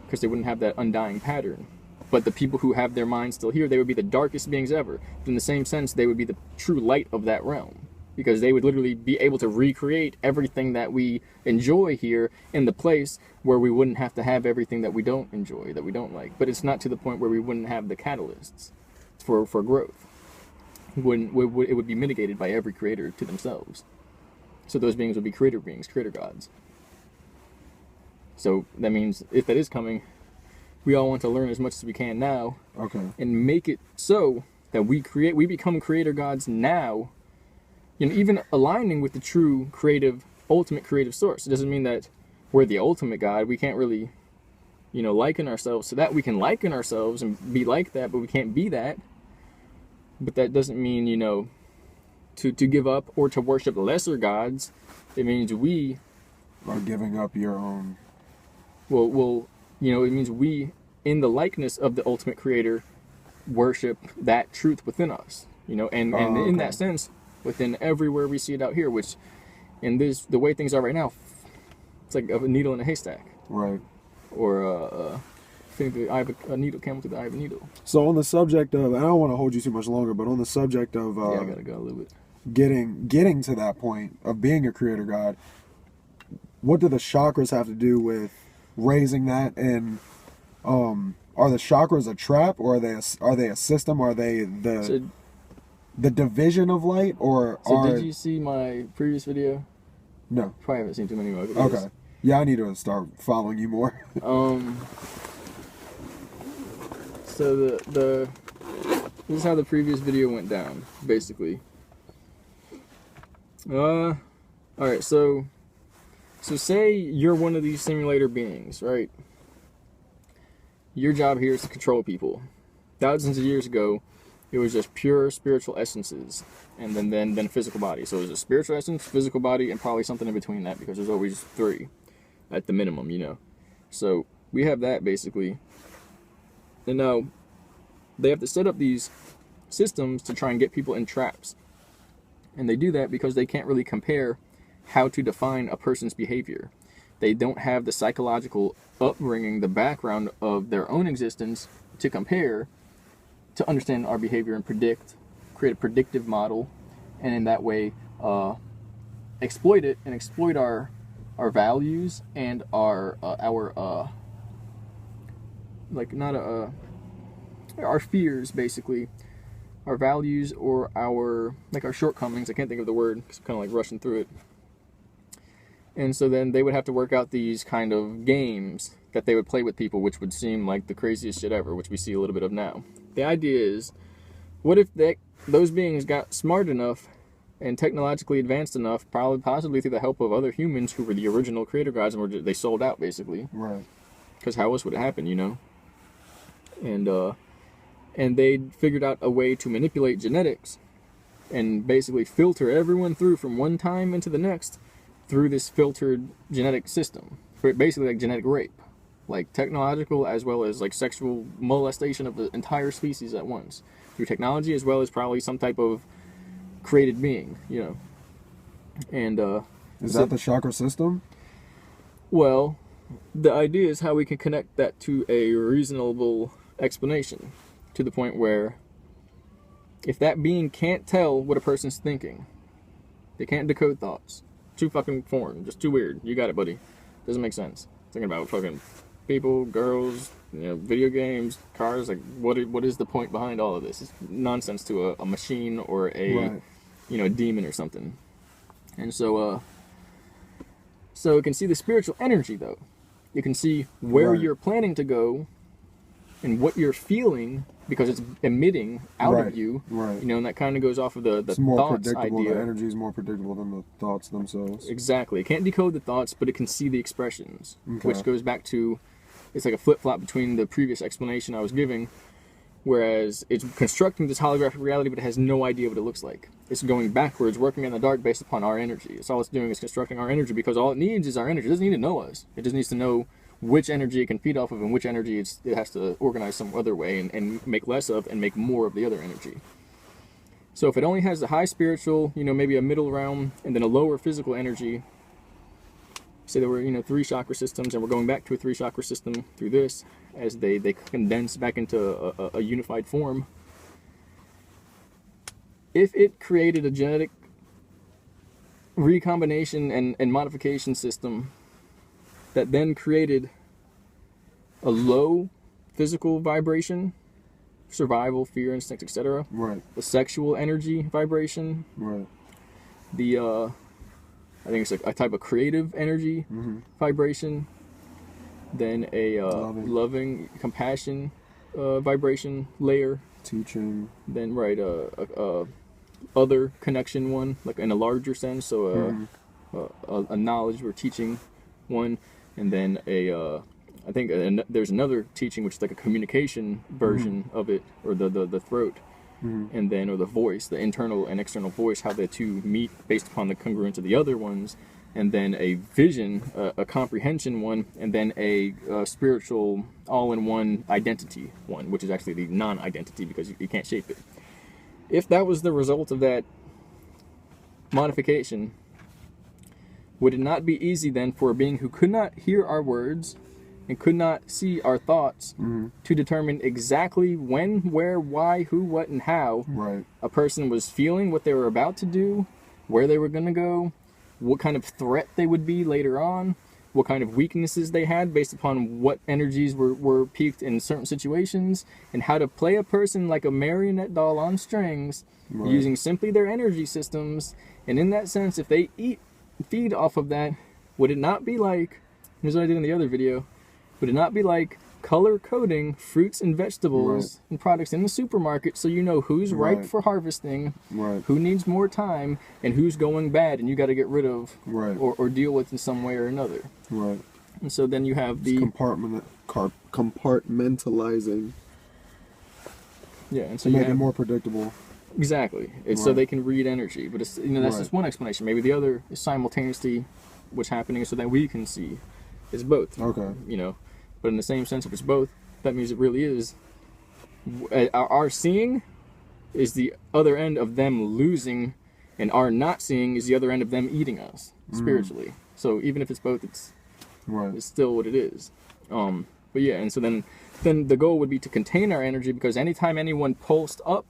Because they wouldn't have that undying pattern. But the people who have their minds still here, they would be the darkest beings ever. But in the same sense, they would be the true light of that realm. Because they would literally be able to recreate everything that we enjoy here in the place where we wouldn't have to have everything that we don't enjoy, that we don't like. But it's not to the point where we wouldn't have the catalysts for growth. It would be mitigated by every creator to themselves. So those beings would be creator beings, creator gods. So that means if that is coming, we all want to learn as much as we can now, and make it so that we become creator gods now. You know, even aligning with the true creative, ultimate creative source. It doesn't mean that we're the ultimate God. We can't really, you know, liken ourselves to that. We can liken ourselves and be like that, but we can't be that. But that doesn't mean, you know, to give up or to worship lesser gods. It means we are giving up your own. Well, you know, it means we, in the likeness of the ultimate creator, worship that truth within us. You know, and in that sense, within everywhere we see it out here, which in the way things are right now, it's like a needle in a haystack. Right. Or a needle, camel through the eye of a needle. So on the subject of, and I don't want to hold you too much longer, but on the subject of yeah, I gotta go a little bit. Getting to that point of being a creator god, what do the chakras have to do with raising that? And are the chakras a trap, or are they a system? Are they the division of light, or did you see my previous video? No. Probably haven't seen too many of my videos. Okay. Yeah, I need to start following you more. So this is how the previous video went down, basically. Alright, so say you're one of these simulator beings, right? Your job here is to control people. Thousands of years ago, it was just pure spiritual essences, and then physical body. So it was a spiritual essence, physical body, and probably something in between that, because there's always three at the minimum, you know. So we have that, basically. And now they have to set up these systems to try and get people in traps. And they do that because they can't really compare how to define a person's behavior. They don't have the psychological upbringing, the background of their own existence to compare, to understand our behavior and create a predictive model, and in that way exploit it and exploit our values and our fears, basically, our values, or our shortcomings. I can't think of the word because I'm kind of like rushing through it. And so then they would have to work out these kind of games that they would play with people, which would seem like the craziest shit ever, which we see a little bit of now. The idea is, what if those beings got smart enough and technologically advanced enough, possibly through the help of other humans who were the original creator gods, and they sold out, basically. Right. Because how else would it happen, you know? And they figured out a way to manipulate genetics and basically filter everyone through from one time into the next through this filtered genetic system. Basically like genetic rape. Like technological as well as like sexual molestation of the entire species at once. Through technology as well as probably some type of created being, you know. And is that the chakra system? Well, the idea is how we can connect that to a reasonable explanation, to the point where if that being can't tell what a person's thinking, they can't decode thoughts. Too fucking foreign, just too weird. You got it, buddy. Doesn't make sense. Thinking about fucking people, girls, you know, video games, cars. Like, what is the point behind all of this? It's nonsense to a machine or a a demon or something. And so it can see the spiritual energy, though. You can see where you're planning to go and what you're feeling, because it's emitting out of you. Right. You know, and that kind of goes off of the it's more thoughts predictable. idea. The energy is more predictable than the thoughts themselves. Exactly. It can't decode the thoughts, but it can see the expressions, which goes back to, it's like a flip-flop between the previous explanation I was giving Whereas it's constructing this holographic reality, but it has no idea what it looks like. It's going backwards, working in the dark based upon our energy. It's all it's doing is constructing our energy, because all it needs is our energy. It doesn't need to know us. It just needs to know which energy it can feed off of and which energy it has to organize some other way and make less of and make more of the other energy. So if it only has a high spiritual, maybe a middle realm, and then a lower physical energy, say there were 3 chakra systems, and we're going back to a 3 chakra system through this as they condense back into a unified form. If it created a genetic recombination and modification system that then created a low physical vibration, survival, fear, instinct, etc. Right. The sexual energy vibration. Right. The I think it's a type of creative energy vibration. Then a loving compassion vibration layer. Teaching. Then other connection one, like in a larger sense. So a knowledge or teaching one. And then I think there's another teaching which is like a communication version of it, or the throat, and then or the voice, the internal and external voice, how the two meet based upon the congruence of the other ones, and then a vision, a comprehension one, and then a spiritual all-in-one identity one, which is actually the non-identity because you can't shape it. If that was the result of that modification, would it not be easy then for a being who could not hear our words and could not see our thoughts to determine exactly when, where, why, who, what, and how a person was feeling, what they were about to do, where they were going to go, what kind of threat they would be later on, what kind of weaknesses they had based upon what energies were peaked in certain situations, and how to play a person like a marionette doll on strings using simply their energy systems. And in that sense, if they feed off of that, would it not be like, here's what I did in the other video, would it not be like color coding fruits and vegetables and products in the supermarket so you know who's ripe for harvesting, who needs more time, and who's going bad and you got to get rid of or deal with in some way or another. And so then you have the compartmentalizing. Yeah, and so to make it more predictable. Exactly. It's so they can read energy, but it's that's just one explanation. Maybe the other is simultaneously what's happening so that we can see. It's both. Okay. But in the same sense, if it's both, that means it really is. Our seeing is the other end of them losing, and our not seeing is the other end of them eating us spiritually. So even if it's both, it's still what it is. But yeah, and so then the goal would be to contain our energy, because anytime anyone pulsed up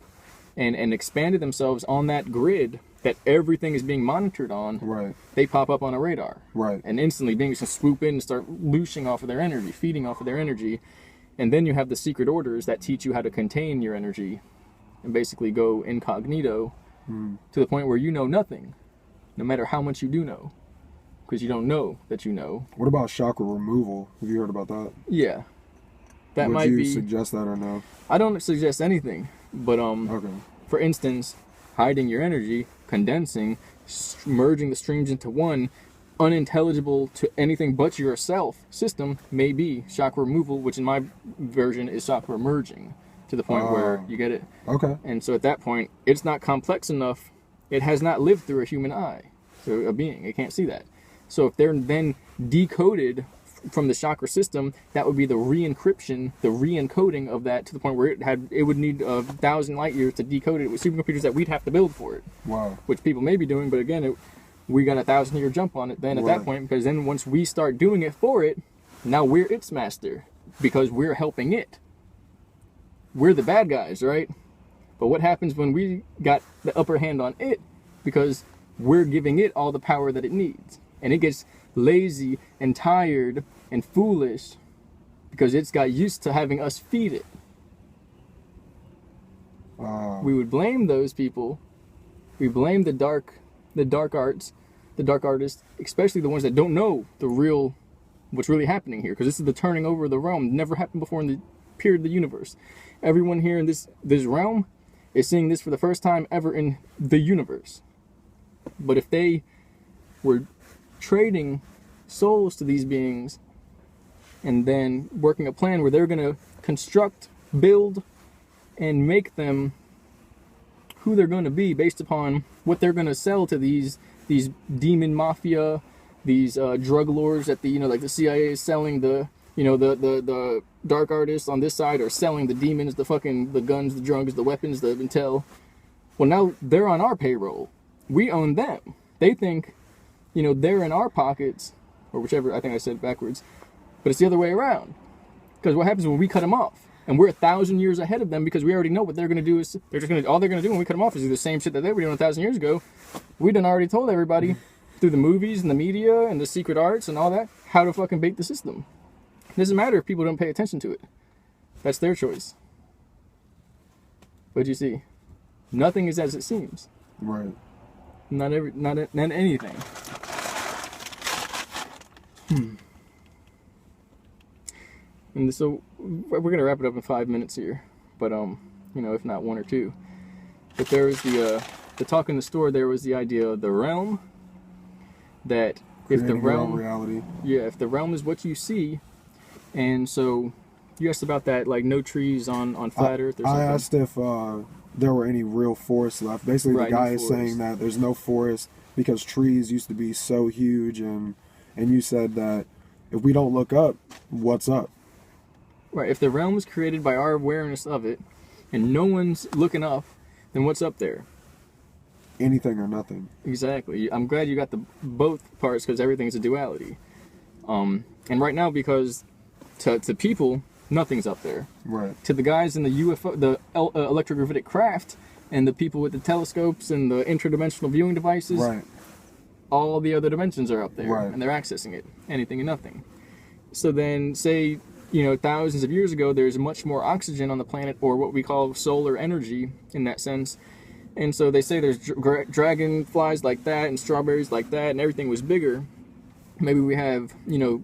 and expanded themselves on that grid that everything is being monitored on, they pop up on a radar. And instantly beings can swoop in and start looshing off of their energy, feeding off of their energy. And then you have the secret orders that teach you how to contain your energy and basically go incognito to the point where you know nothing, no matter how much you do know, because you don't know that you know. What about chakra removal? Have you heard about that? Yeah. That Would might you be... suggest that or no? I don't suggest anything, but for instance, hiding your energy, condensing, merging the streams into one unintelligible to anything but yourself system may be chakra removal, which in my version is chakra merging, to the point where you get it. Okay. And so at that point, it's not complex enough. It has not lived through a human eye, so a being. It can't see that. So if they're then decoded from the chakra system, that would be the re-encryption, the re-encoding of that, to the point where it would need 1,000 light years to decode it with supercomputers that we'd have to build for it. Wow. Which people may be doing, but again, we got a 1,000-year jump on it then at that point, because then once we start doing it for it, now we're its master, because we're helping it. We're the bad guys, right? But what happens when we got the upper hand on it? Because we're giving it all the power that it needs. And it gets lazy and tired and foolish because it's got used to having us feed it. We would blame those people. We blame the dark arts, the dark artists, especially the ones that don't know what's really happening here, because this is the turning over of the realm. Never happened before in the period of the universe. Everyone here in this realm is seeing this for the first time ever in the universe. But if they were trading souls to these beings and then working a plan where they're going to construct, build, and make them who they're going to be based upon what they're going to sell to these demon mafia, these drug lords that the, you know, like the CIA is selling the, you know, the dark artists on this side are selling the demons, the guns, the drugs, the weapons, the intel. Well, now they're on our payroll. We own them. They think, you know, they're in our pockets, or whichever. I think I said it backwards, but it's the other way around. Because what happens when we cut them off? And we're 1,000 years ahead of them because we already know what they're going to do is all they're going to do when we cut them off is do the same shit that they were doing 1,000 years ago. We done already told everybody through the movies and the media and the secret arts and all that how to fucking bait the system. It doesn't matter if people don't pay attention to it. That's their choice. But you see, nothing is as it seems. Right. Not anything. And so we're gonna wrap it up in 5 minutes here, but you know, if not 1 or 2. But there was the talk in the store. There was the idea of the realm. That if the realm, reality. Yeah, if the realm is what you see, and so you asked about that, like no trees on flat Earth or something. I asked if there were any real forests left. Basically, right, the guy no is saying that there's no forest because trees used to be so huge, and you said that if we don't look up, what's up? Right, if the realm is created by our awareness of it, and no one's looking up, then what's up there? Anything or nothing. Exactly. I'm glad you got the both parts because everything's a duality. And right now, because to people, nothing's up there. Right. To the guys in the UFO, the electrogravitic craft, and the people with the telescopes and the interdimensional viewing devices, right, all the other dimensions are up there, right, and they're accessing it. Anything and nothing. So then, say, you know, thousands of years ago, there's much more oxygen on the planet, or what we call solar energy in that sense. And so they say there's dragonflies like that and strawberries like that, and everything was bigger. Maybe we have, you know,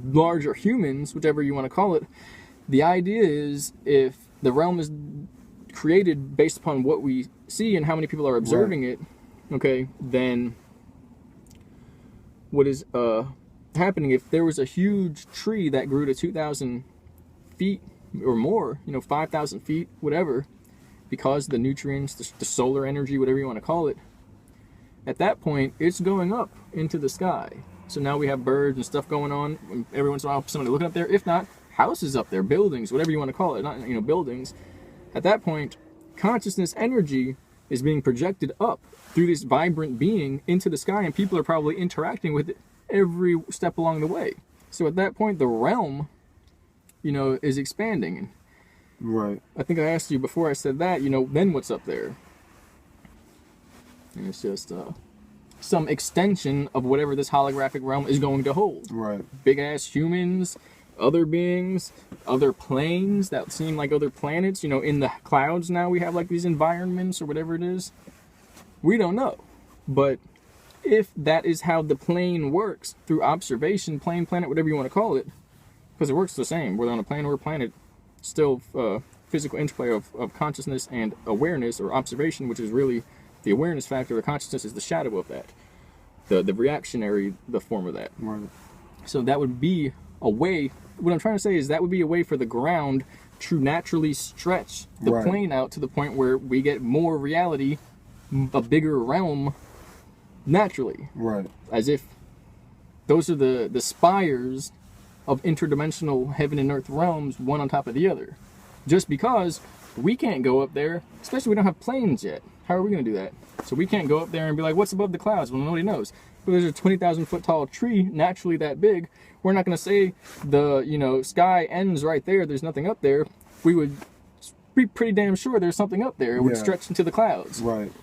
larger humans, whichever you want to call it. The idea is if the realm is created based upon what we see and how many people are observing it, okay, then what is happening if there was a huge tree that grew to 2,000 feet or more, you know, 5,000 feet, whatever, because the nutrients, the solar energy, whatever you want to call it, at that point, it's going up into the sky. So now we have birds and stuff going on. Every once in a while, somebody looking up there. If not, houses up there, buildings, whatever you want to call it, not, you know, buildings. At that point, consciousness energy is being projected up through this vibrant being into the sky, and people are probably interacting with it every step along the way. So at that point, the realm, you know, is expanding. Right. I think I asked you before I said that, you know, then what's up there? And it's just some extension of whatever this holographic realm is going to hold. Right. Big ass humans, other beings, other planes that seem like other planets. You know, in the clouds now we have like these environments or whatever it is. We don't know. But if that is how the plane works, through observation, plane, planet, whatever you want to call it, because it works the same, whether on a plane or a planet, still physical interplay of consciousness and awareness, or observation, which is really the awareness factor. The consciousness is the shadow of that, the reactionary, the form of that. Right. So that would be a way, what I'm trying to say is that would be a way for the ground to naturally stretch the right, plane out to the point where we get more reality, a bigger realm, naturally. Right. As if those are the spires of interdimensional heaven and earth realms, one on top of the other. Just because we can't go up there, especially we don't have planes yet. How are we going to do that? So we can't go up there and be like, what's above the clouds? Well, nobody knows. But there's a 20,000 foot tall tree naturally that big. We're not going to say the, you know, sky ends right there, there's nothing up there. We would be pretty damn sure there's something up there. It would stretch into the clouds. Right.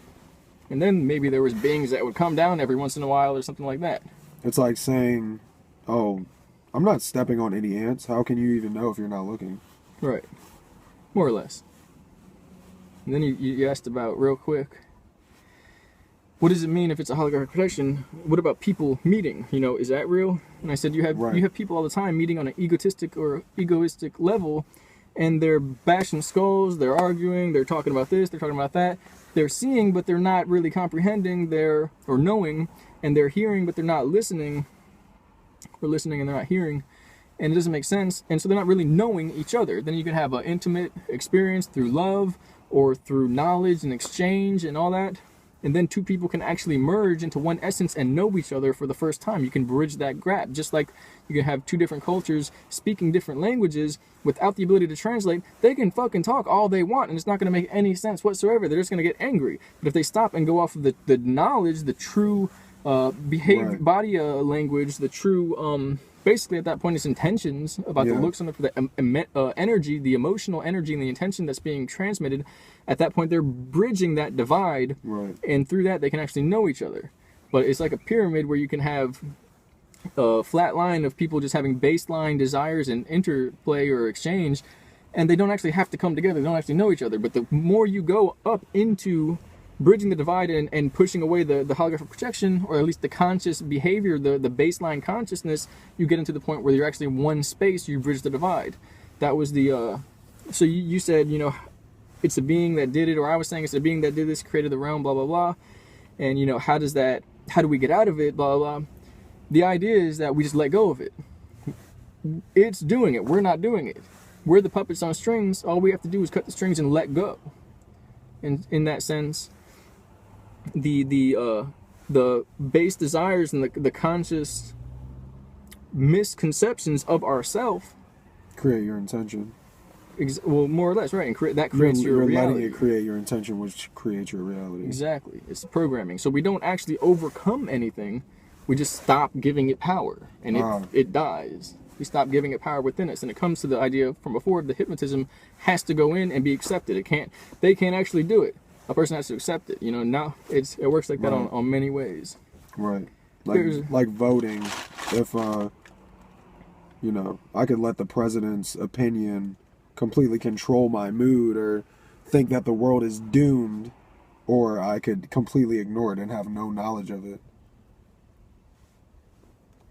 And then maybe there was beings that would come down every once in a while or something like that. It's like saying, oh, I'm not stepping on any ants. How can you even know if you're not looking? Right. More or less. And then you asked about, real quick, what does it mean if it's a holographic projection? What about people meeting? You know, is that real? And I said you have people all the time meeting on an egotistic level, and they're bashing skulls, they're arguing, they're talking about this, they're talking about that. They're seeing, but they're not really comprehending, or knowing, and they're hearing, but they're not listening, or listening and they're not hearing. and it doesn't make sense, and so they're not really knowing each other. Then you can have an intimate experience through love or through knowledge and exchange and all that, and then two people can actually merge into one essence and know each other for the first time. You can bridge that gap, just like you can have two different cultures speaking different languages without the ability to translate. They can fucking talk all they want, and it's not going to make any sense whatsoever. They're just going to get angry. But if they stop and go off of the knowledge, the true behavior, Right. body language, the true basically at that point it's intentions about the Yeah. looks on the energy, the emotional energy and the intention that's being transmitted. At that point they're bridging that divide, Right. and through that they can actually know each other. But it's like a pyramid where you can have a flat line of people just having baseline desires and interplay or exchange, and they don't actually have to come together, they don't actually know each other. But the more you go up into bridging the divide and pushing away the holographic projection, or at least the conscious behavior, the baseline consciousness, you get into the point where you're actually in one space, you bridge the divide. That was the so you said, you know, it's a being that did it, or I was saying it's a being that did this, created the realm, blah blah blah. And you know, how do we get out of it, blah blah blah. The idea is that we just let go of it. It's doing it, we're not doing it. We're the puppets on strings. All we have to do is cut the strings and let go. And in that sense, the base desires and the conscious misconceptions of ourself Create your intention. well, more or less, right? And that creates your You're reality. letting it create your intention, which creates your reality. Exactly. It's programming. So we don't actually overcome anything. We just stop giving it power, and it dies. We stop giving it power within us, and it comes to the idea from before: the hypnotism has to go in and be accepted. It can't. They can't actually do it. A person has to accept it. You know. Now it works like that on many ways. Right. There's- Like voting. If you know, I could let the president's opinion completely control my mood, or think that the world is doomed, or I could completely ignore it and have no knowledge of it.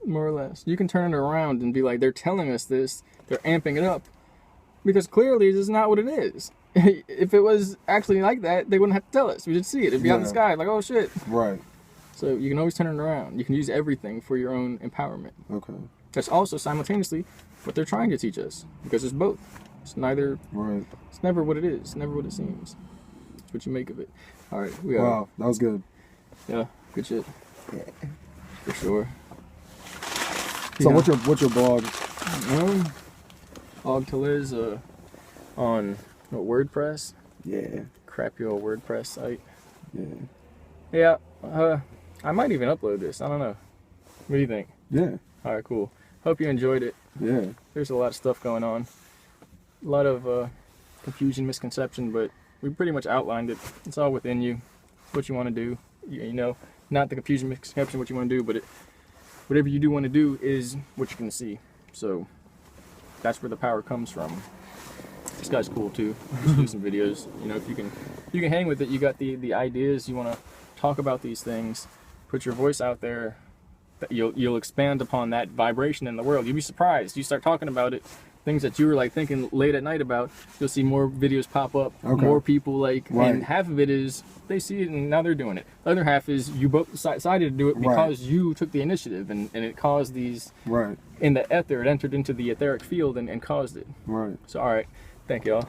More or less. You can turn it around and be like, they're telling us this, they're amping it up, because clearly this is not what it is. If it was actually like that, they wouldn't have to tell us. We just see it. It'd be out in the sky, like, oh shit. Right. So you can always turn it around. You can use everything for your own empowerment. Okay. That's also simultaneously what they're trying to teach us, because it's both. It's neither. Right. It's never what it is. It's never what it seems. It's what you make of it. All right, we got. Wow, that was good. Yeah, good shit. For sure. So Yeah. what's your blog? Og to Liz on what, WordPress? Yeah. Crappy old WordPress site. Yeah. Yeah, I might even upload this. I don't know. What do you think? Yeah. All right, cool. Hope you enjoyed it. Yeah. There's a lot of stuff going on. A lot of confusion, misconception, but we pretty much outlined it. It's all within you. It's what you want to do. You know, not the confusion, misconception, what you want to do, but whatever you do want to do is what you can see. So that's where the power comes from. This guy's cool too. Just do some videos. You know, if you can hang with it. You got the ideas. You want to talk about these things. Put your voice out there. That you'll expand upon that vibration in the world. You'll be surprised. You start talking about it, things that you were like thinking late at night about. You'll see more videos pop up. Okay. More people like, Right. and half of it is they see it and now they're doing it. The other half is you both decided to do it because you took the initiative, and it caused these Right. in the ether. It entered into the etheric field and caused it. Right. So all right, thank y'all.